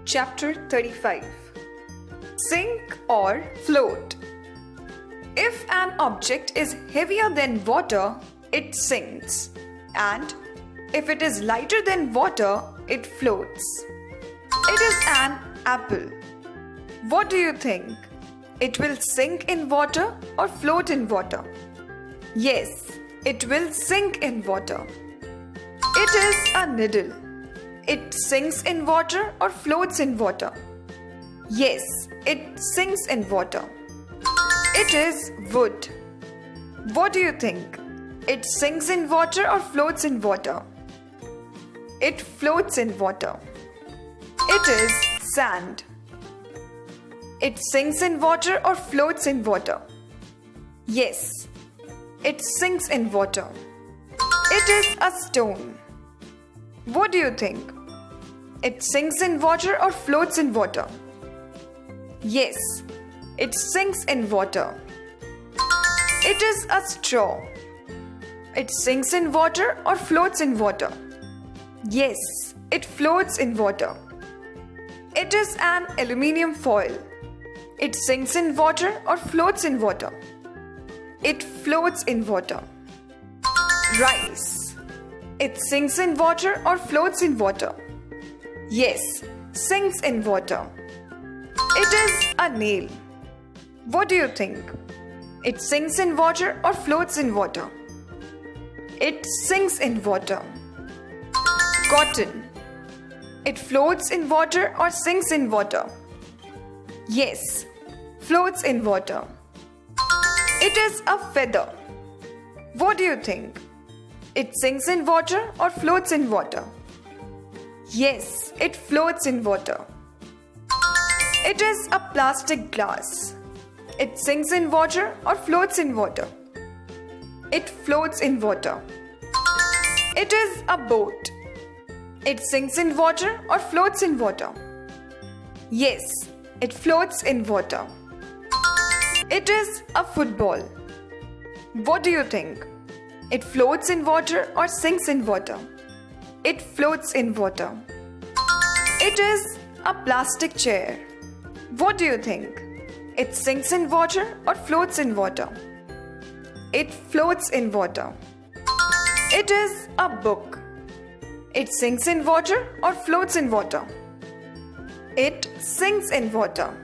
Chapter 35. Sink or float. If an object is heavier than water, it sinks, and if it is lighter than water, it floats. It is an apple. What do you think? It will sink in water or float in water? Yes, it will sink in water. It is a needle. It sinks in water or floats in water? Yes, it sinks in water. It is wood. What do you think? It sinks in water or floats in water? It floats in water. It is sand. It sinks in water or floats in water? Yes, it sinks in water. It is a stone. What do you think? It sinks in water or floats in water? Yes, it sinks in water. It is a straw. It sinks in water or floats in water? Yes, it floats in water. It is an aluminium foil. It sinks in water or floats in water? It floats in water. Rice. It sinks in water or floats in water? Yes, sinks in water. It is a nail. What do you think? It sinks in water or floats in water? It sinks in water. Cotton. It floats in water or sinks in water? Yes, floats in water. It is a feather. What do you think? It sinks in water or floats in water? Yes, it floats in water. It is a plastic glass. It sinks in water or floats in water? It floats in water. It is a boat. It sinks in water or floats in water? Yes, it floats in water. It is a football. What do you think? It floats in water or sinks in water? It floats in water. It is a plastic chair. What do you think? It sinks in water or floats in water? It floats in water. It is a book. It sinks in water or floats in water? It sinks in water.